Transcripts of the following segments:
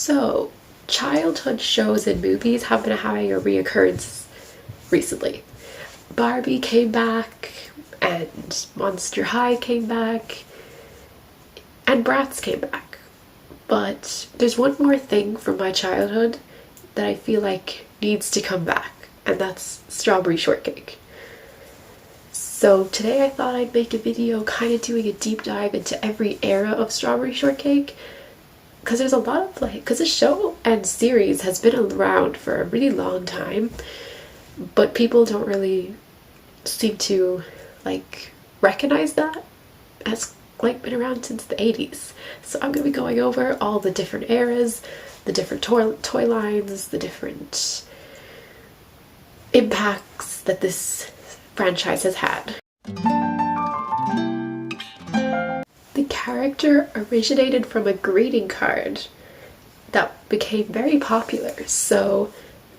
So, childhood shows and movies have been having a reoccurrence recently. Barbie came back, and Monster High came back, and Bratz came back. But there's one more thing from my childhood that I feel like needs to come back, and that's strawberry shortcake. So today I thought I'd make a video kind of doing a deep dive into every era of strawberry shortcake, because there's a lot of because the show and series has been around for a really long time, but people don't really seem to recognize that as been around since the 80s. So I'm going to be going over all the different eras, the different toy lines, the different impacts that this franchise has had. The character originated from a greeting card that became very popular, so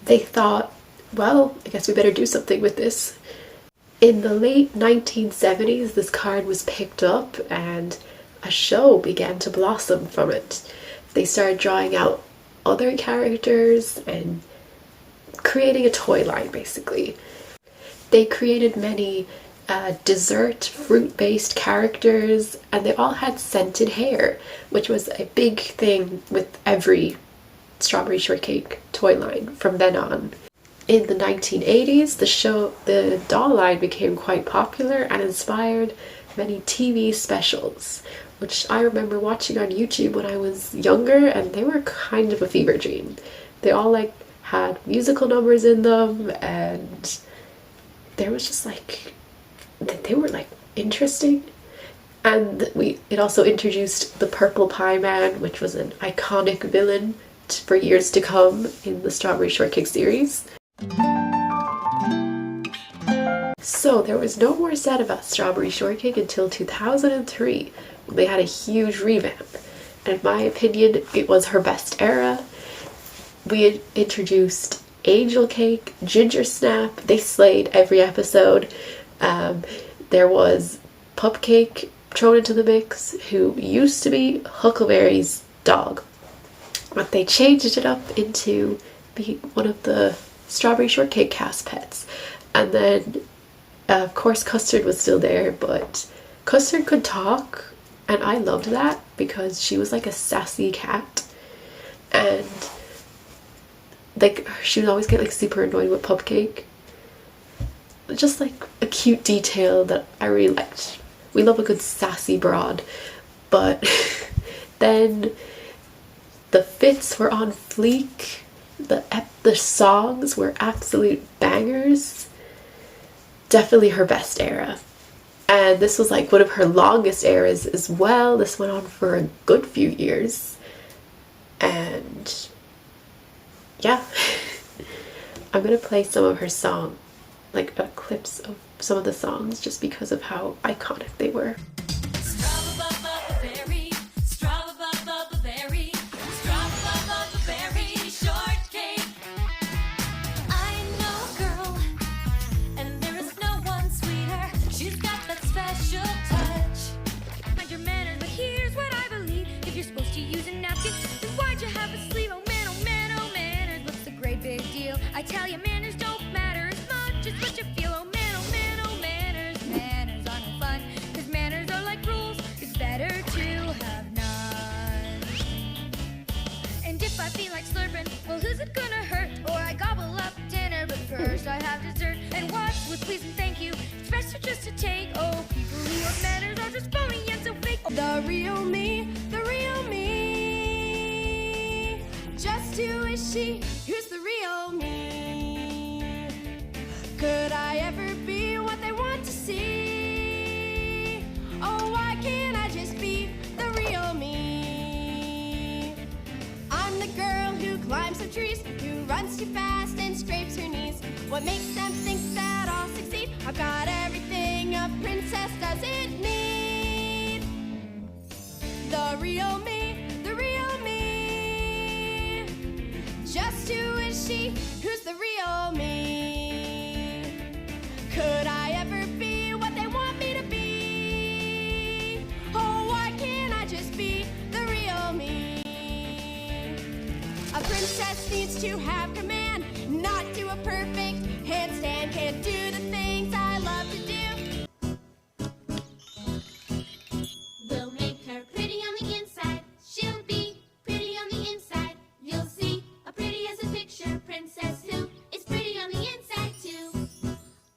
they thought, well, I guess we better do something with this. In the late 1970s, this card was picked up and a show began to blossom from it. They started drawing out other characters and creating a toy line, basically. They created many dessert, fruit-based characters, and they all had scented hair, which was a big thing with every strawberry shortcake toy line from then on. In the 1980s, the doll line became quite popular and inspired many TV specials, which I remember watching on YouTube when I was younger, and they were kind of a fever dream. They all had musical numbers in them, and there was just they were interesting. And it also introduced the Purple Pie Man, which was an iconic villain for years to come in the Strawberry Shortcake series. So there was no more said about Strawberry Shortcake until 2003, when they had a huge revamp. And in my opinion, it was her best era. We had introduced Angel Cake, Ginger Snap. They slayed every episode. There was Pupcake thrown into the mix, who used to be Huckleberry's dog, but they changed it up into being one of the Strawberry Shortcake cast pets. And then of course Custard was still there, but Custard could talk, and I loved that because she was like a sassy cat, and she would always get super annoyed with Pupcake. Just a cute detail that I really liked. We love a good sassy broad. But then the fits were on fleek. The songs were absolute bangers. Definitely her best era. And this was one of her longest eras as well. This went on for a good few years. And yeah. I'm gonna play some of her songs, clips of some of the songs, just because of how iconic they were. I tell you, manners don't matter as much as what you feel. Oh man, oh manners. Manners are no fun, cause manners are like rules. It's better to have none. And if I feel like slurping, well, who's it gonna hurt? Or I gobble up dinner, but first I have dessert. And what's with please and thank you? It's best for just to take. Oh, people who have manners are just phony and so fake. The real me, the real me. Just who is she? Who's the real me? Could I ever be what they want to see? Oh, why can't I just be the real me? I'm the girl who climbs some trees, who runs too fast and scrapes her knees. What makes them think that I'll succeed? I've got everything a princess doesn't need. The real me, the real me. Just who is she? Who's the real me? Could I ever be what they want me to be? Oh, why can't I just be the real me? princess needs to have command, not do a perfect handstand, can't do the things I love to do. We'll make her pretty on the inside, she'll be pretty on the inside. You'll see a pretty as a picture princess who is pretty on the inside too.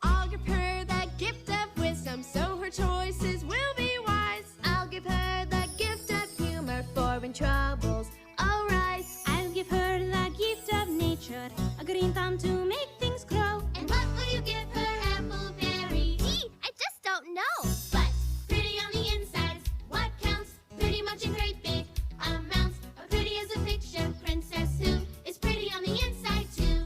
I'll give her the gift of wisdom so her choices will be wise. I'll give her the gift of humor for when troubles arise. I'll give her the gift of nature, a green thumb to make things grow. And what will you give her, Appleberry? I just don't know. But pretty on the inside is what counts, pretty much in great big amounts. A pretty as a picture princess who is pretty on the inside too.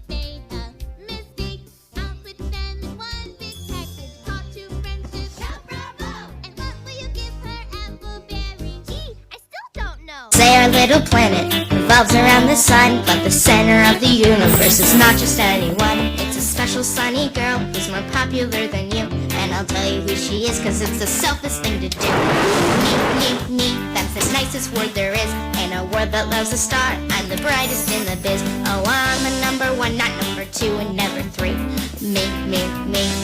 Made a mistake, out with them in one big package. Caught two friends to shout bravo. And what will you give her, Appleberry? I still don't know. Say our little planet revolves around the sun, but the center of the universe is not just anyone. It's a special sunny girl who's more popular than you. And I'll tell you who she is, cause it's the selfless thing to do. Me, that's the nicest word there is. In a world that loves a star, I'm the brightest in the biz. Oh, I'm a number one, not number two, and never three. Me,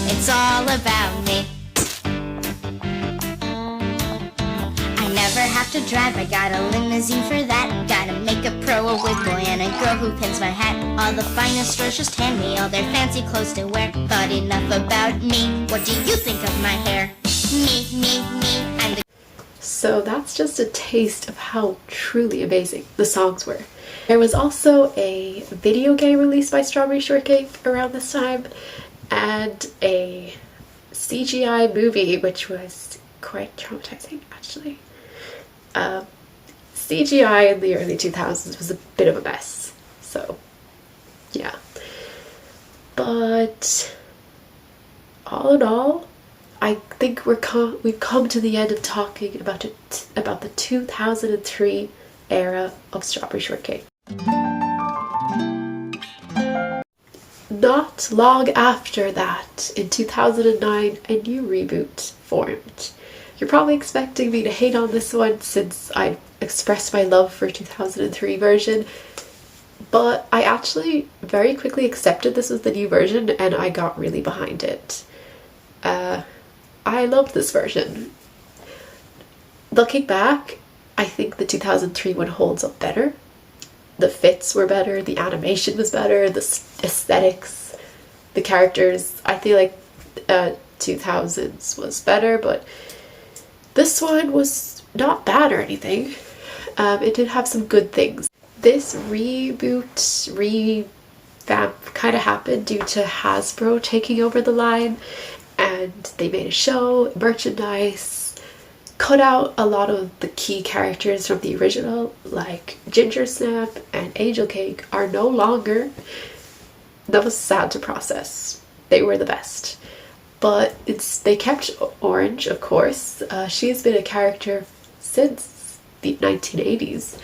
it's all about me. I never have to drive, I got a limousine for that. Gotta make a pro, a wig boy, and a girl who pins my hat. All the finest stores just hand me all their fancy clothes to wear. Thought enough about me, what do you think of my hair? Me, I'm the... So that's just a taste of how truly amazing the songs were. There was also a video game released by Strawberry Shortcake around this time, and a CGI movie which was quite traumatizing actually. CGI in the early 2000s was a bit of a mess, so yeah. But all in all, I think we've come to the end of talking about the 2003 era of Strawberry Shortcake. Not long after that, in 2009, a new reboot formed. You're probably expecting me to hate on this one since I expressed my love for 2003 version, but I actually very quickly accepted this was the new version and I got really behind it. I loved this version. Looking back, I think the 2003 one holds up better. The fits were better, the animation was better, the aesthetics, the characters. I feel like 2000s was better, but this one was not bad or anything. It did have some good things. This revamp kind of happened due to Hasbro taking over the line, and they made a show, merchandise, cut out a lot of the key characters from the original, like Ginger Snap and Angel Cake are no longer. That was sad to process. They were the best. But they kept Orange, of course. She's been a character since the 1980s.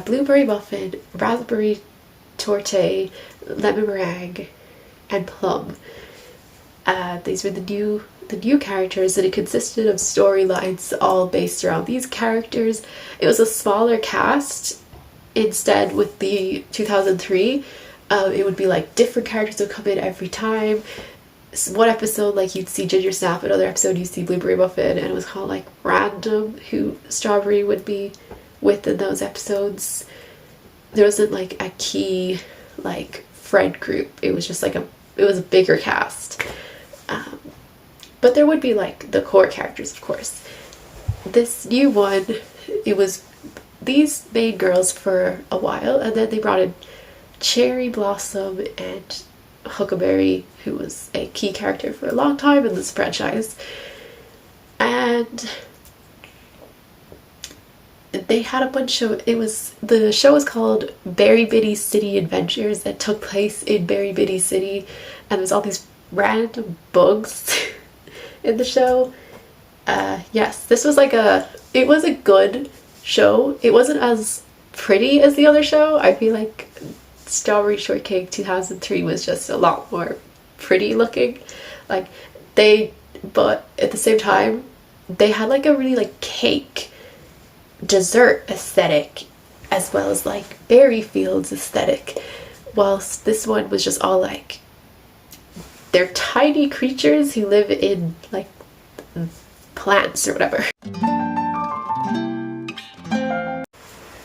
Blueberry Muffin, Raspberry Torte, Lemon Meringue, and Plum. These were the new characters, and it consisted of storylines all based around these characters. It was a smaller cast. Instead, with the 2003, it would be like different characters would come in every time. One episode, like, you'd see Ginger Snap, another episode you'd see Blueberry Muffin, and it was kind of like random who Strawberry would be with in those episodes. There wasn't like a key like friend group. It was just like it was a bigger cast. But there would be like the core characters, of course. This new one, it was these main girls for a while, and then they brought in Cherry Blossom and Huckleberry, who was a key character for a long time in this franchise. And they had a bunch of, the show was called Berry Bitty City Adventures, that took place in Berry Bitty City, and there's all these random bugs in the show. Yes, this was like it was a good show. It wasn't as pretty as the other show. I feel like Strawberry Shortcake 2003 was just a lot more pretty looking. But at the same time, they had like a really like cake dessert aesthetic as well as like berry fields aesthetic, whilst this one was just all like they're tiny creatures who live in like plants or whatever.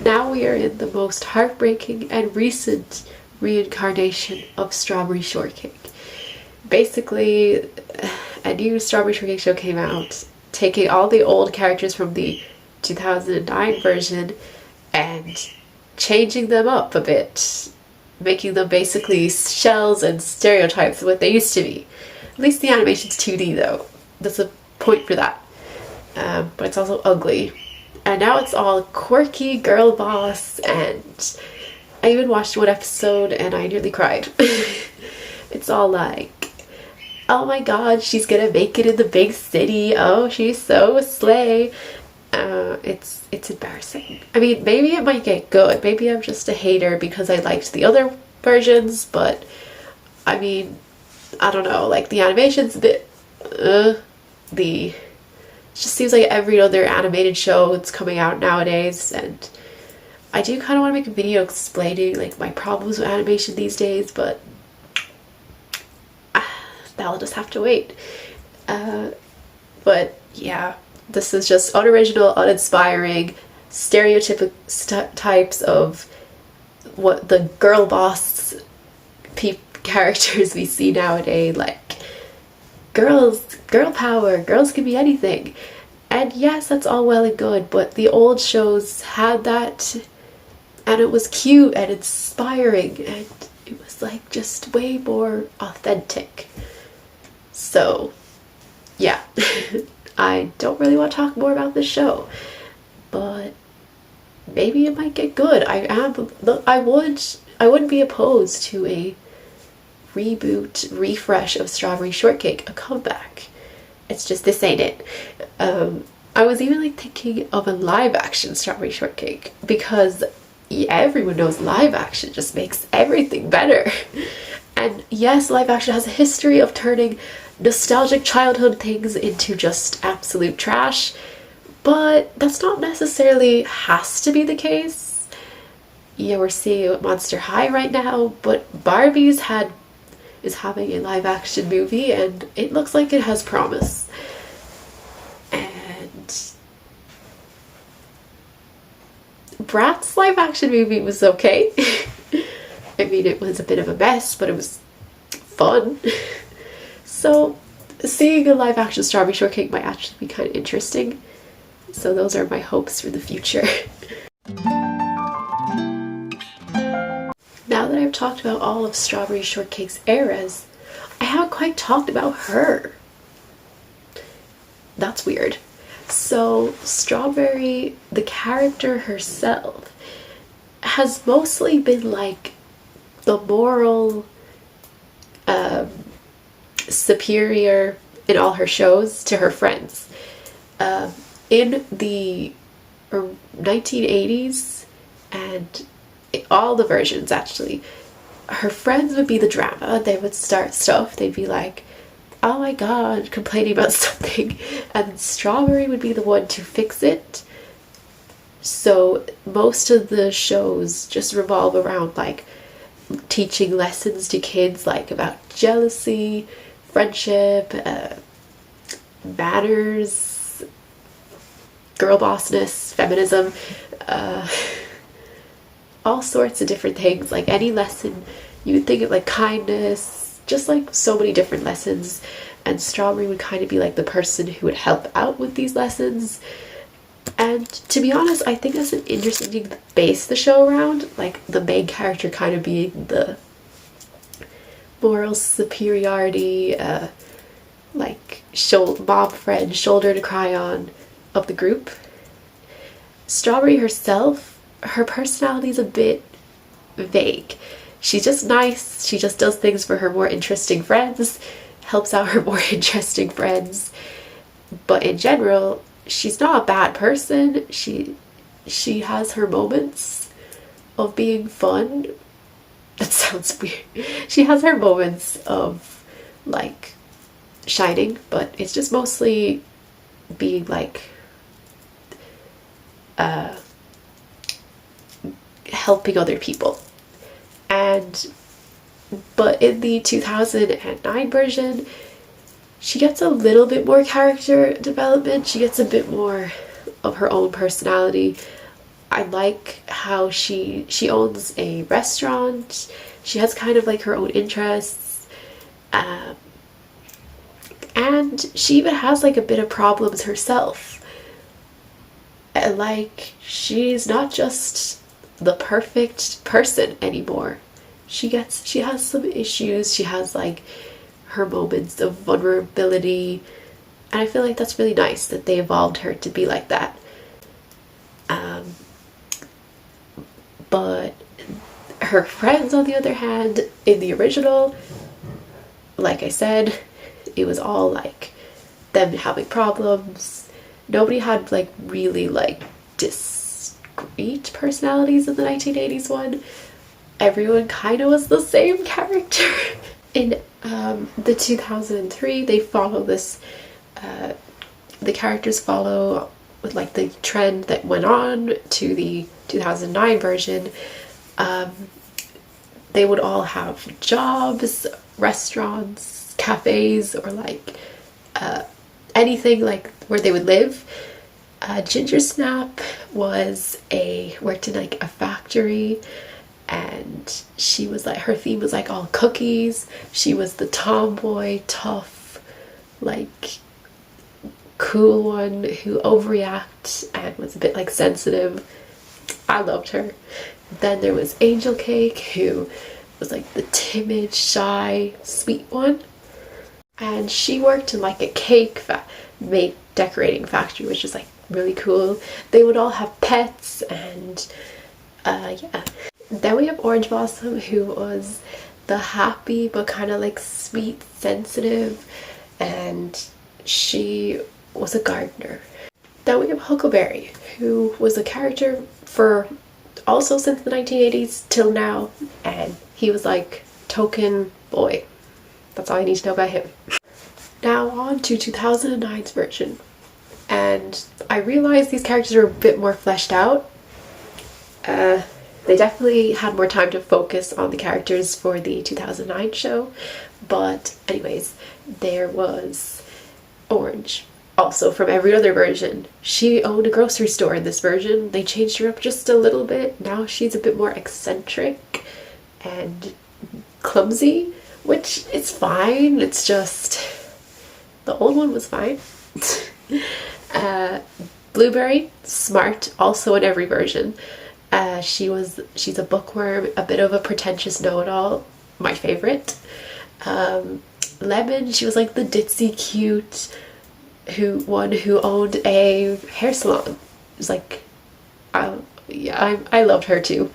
Now we are in the most heartbreaking and recent reincarnation of Strawberry Shortcake. Basically, a new Strawberry Shortcake show came out, taking all the old characters from the 2009 version and changing them up a bit, making them basically shells and stereotypes of what they used to be. At least the animation's 2D though. That's a point for that. But it's also ugly. And now it's all quirky girl boss, and I even watched one episode and I nearly cried. It's all like, oh my god, she's gonna make it in the big city. Oh, she's so slay. It's embarrassing. I mean, maybe it might get good. Maybe I'm just a hater because I liked the other versions, but I mean, I don't know. Like, the animation's a bit, it just seems like every other animated show that's coming out nowadays, and I do kind of want to make a video explaining like my problems with animation these days, but that'll just have to wait. But yeah, this is just unoriginal, uninspiring, stereotypical types of what the girl boss characters we see nowadays, like girl power, girls can be anything. And yes, that's all well and good, but the old shows had that, and it was cute and inspiring, and it was like just way more authentic. So yeah, I don't really want to talk more about this show, but maybe it might get good. I wouldn't be opposed to a reboot, refresh of Strawberry Shortcake, a comeback. It's just this ain't it. I was even like thinking of a live action Strawberry Shortcake, because everyone knows live action just makes everything better. And yes, live action has a history of turning nostalgic childhood things into just absolute trash, but that's not necessarily has to be the case. Yeah, we're seeing Monster High right now, but Barbie's is having a live action movie and it looks like it has promise. And Bratz live action movie was okay. I mean, it was a bit of a mess, but it was fun. So seeing a live action Strawberry Shortcake might actually be kind of interesting. So those are my hopes for the future. Now that I've talked about all of Strawberry Shortcake's eras, I haven't quite talked about her. That's weird. So Strawberry, the character herself, has mostly been like the moral superior in all her shows to her friends. In the 1980s and all the versions actually, her friends would be the drama. They would start stuff. They'd be like, oh my god, complaining about something, and then Strawberry would be the one to fix it. So most of the shows just revolve around like teaching lessons to kids, like about jealousy, friendship, manners, girl bossness, feminism, all sorts of different things. Like any lesson you would think of, like kindness, just like so many different lessons, and Strawberry would kind of be like the person who would help out with these lessons. And to be honest, I think that's an interesting thing to base the show around, like the main character kind of being the moral superiority, like mom friend, shoulder to cry on of the group. Strawberry herself, her personality is a bit vague. She's just nice, she just does things for her more interesting friends, helps out her more interesting friends, but in general, she's not a bad person. She has her moments of being fun. That sounds weird. She has her moments of like shining, but it's just mostly being like helping other people. But in the 2009 version, she gets a little bit more character development. She gets a bit more of her own personality. I like how she owns a restaurant. She has kind of like her own interests. And she even has like a bit of problems herself. And like, she's not just the perfect person anymore. She has some issues. She has like her moments of vulnerability. And I feel like that's really nice that they evolved her to be like that. But her friends, on the other hand, in the original, like I said, it was all like them having problems. Nobody had like really like discrete personalities in the 1980s one. Everyone kind of was the same character. In the 2003, they follow this, the characters follow with like the trend that went on to the 2009 version. They would all have jobs, restaurants, cafes, or like anything like where they would live. Ginger Snap worked in like a factory, and she was like, her theme was like all cookies. She was the tomboy, tough, like cool one who overreacts and was a bit like sensitive. I loved her. Then there was Angel Cake, who was like the timid, shy, sweet one. And she worked in like a cake decorating factory, which is like really cool. They would all have pets, and yeah. Then we have Orange Blossom, who was the happy but kind of like sweet, sensitive, and she was a gardener. Then we have Huckleberry, who was a character for also since the 1980s till now, and he was like token boy. That's all you need to know about him. Now on to 2009's version, and I realized these characters are a bit more fleshed out. They definitely had more time to focus on the characters for the 2009 show, but anyways, there was Orange, also from every other version. She owned a grocery store in this version. They changed her up just a little bit. Now she's a bit more eccentric and clumsy, which is fine. It's just, the old one was fine. Blueberry, smart, also in every version. She's a bookworm, a bit of a pretentious know-it-all, my favorite. Lemon, she was like the ditzy, cute who owned a hair salon. It was like, yeah, I loved her too.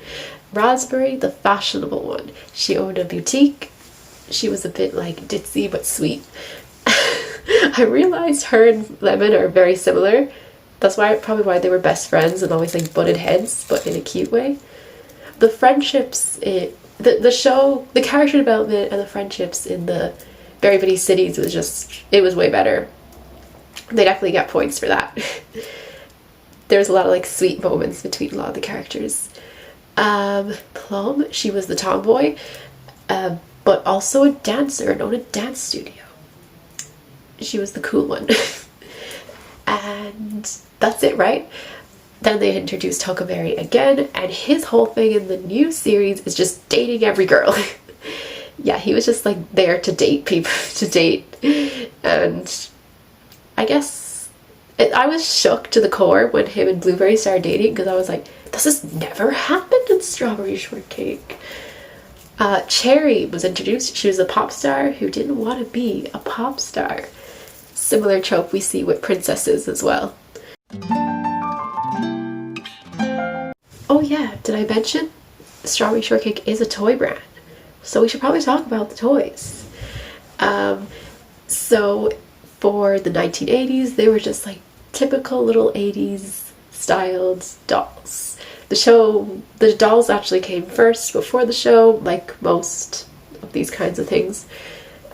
Raspberry, the fashionable one. She owned a boutique. She was a bit like ditzy but sweet. I realized her and Lemon are very similar. That's probably why they were best friends and always like butted heads, but in a cute way. The friendships, the show, the character development and the friendships in the Berry Bitty Cities it was way better. They definitely got points for that. There's a lot of like sweet moments between a lot of the characters. Plum, she was the tomboy, but also a dancer and owned a dance studio. She was the cool one. And that's it, right? Then they introduced Huckleberry again, and his whole thing in the new series is just dating every girl. Yeah, he was just like there to date people, and I guess I was shook to the core when him and Blueberry started dating, because I was like, this has never happened in Strawberry Shortcake. Cherry was introduced. She was a pop star who didn't want to be a pop star. Similar trope we see with princesses as well. Oh yeah, did I mention Strawberry Shortcake is a toy brand? So we should probably talk about the toys. So for the 1980s, they were just like typical little 80s styled dolls. The dolls actually came first before the show, like most of these kinds of things.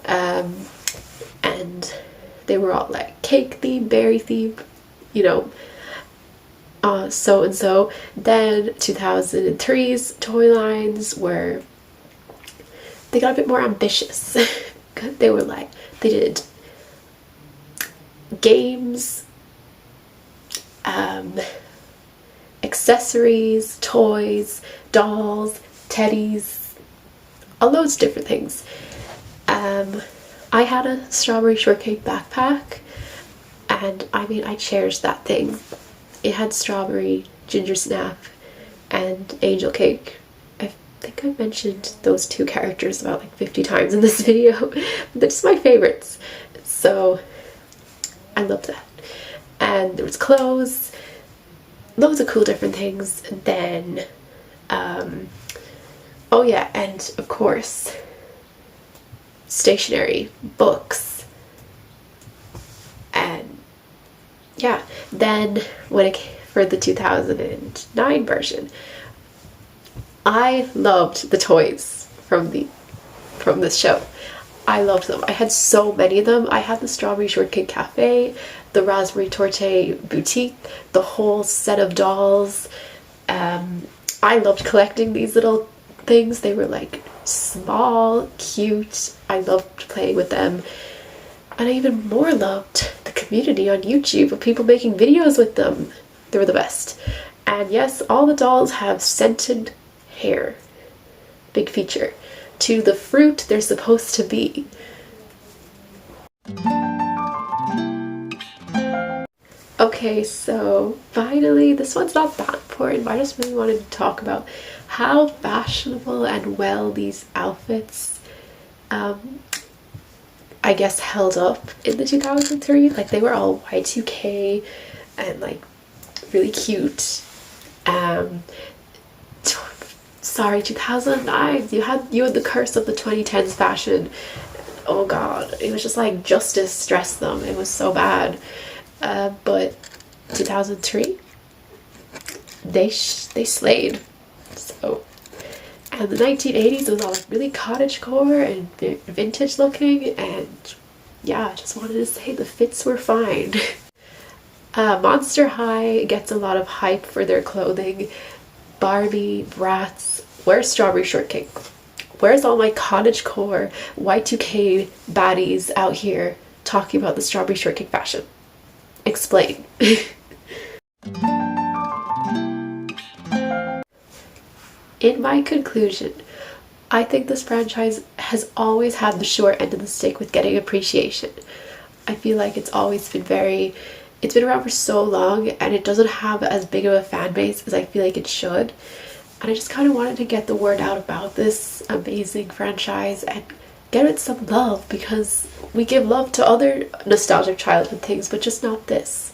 And they were all like cake themed, berry themed, you know. so and so. Then 2003's toy lines were, they got a bit more ambitious. They were like, they did games, accessories, toys, dolls, teddies, all those different things. I had a strawberry shortcake backpack, and I mean, I cherished that thing. It had strawberry, ginger snap, and angel cake. I think I mentioned those two characters about like 50 times in this video. They're just my favorites. So I loved that. And there was clothes, loads of cool different things. And then, oh yeah, and of course, stationery, books, and yeah. Then when it came for the 2009 version, I loved the toys from this show. I loved them. I had so many of them. I had the Strawberry Shortcake Cafe, the Raspberry Torte Boutique, the whole set of dolls. I loved collecting these little things. They were like small, cute. I loved playing with them. And I even more loved the community on YouTube of people making videos with them. They were the best. And yes, all the dolls have scented hair. Big feature. To the fruit they're supposed to be. Okay, so finally, this one's not that important, but I just really wanted to talk about how fashionable and well these outfits, I guess, held up in the 2003. Like, they were all Y2K and like really cute. Sorry, 2009, you had the curse of the 2010s fashion. Oh god, it was just like justice dressed them. It was so bad. But 2003, they slayed. So, and the 1980s was all like really cottagecore and vintage looking, and yeah, I just wanted to say the fits were fine. Monster High gets a lot of hype for their clothing. Barbie, Bratz, where's Strawberry Shortcake? Where's all my cottagecore Y2K baddies out here talking about the Strawberry Shortcake fashion? Explain. In my conclusion, I think this franchise has always had the short end of the stick with getting appreciation. I feel like it's always been it's been around for so long, and it doesn't have as big of a fan base as I feel like it should. And I just kind of wanted to get the word out about this amazing franchise and get it some love, because we give love to other nostalgic childhood things, but just not this.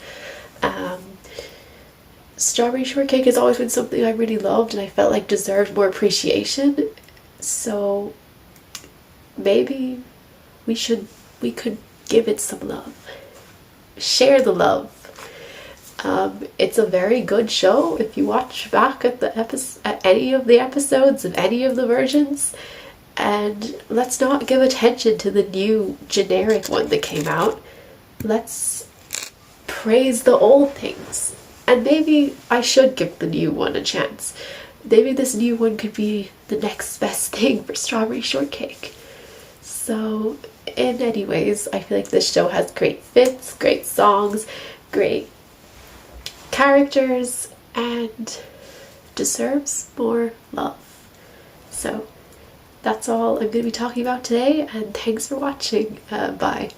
Strawberry Shortcake has always been something I really loved and I felt like deserved more appreciation. So maybe we could give it some love. Share the love. It's a very good show if you watch back at any of the episodes of any of the versions. And let's not give attention to the new generic one that came out. Let's praise the old things. And maybe I should give the new one a chance. Maybe this new one could be the next best thing for Strawberry Shortcake. So, in any ways, I feel like this show has great fits, great songs, great characters, and deserves more love. So, that's all I'm going to be talking about today, and thanks for watching. Bye.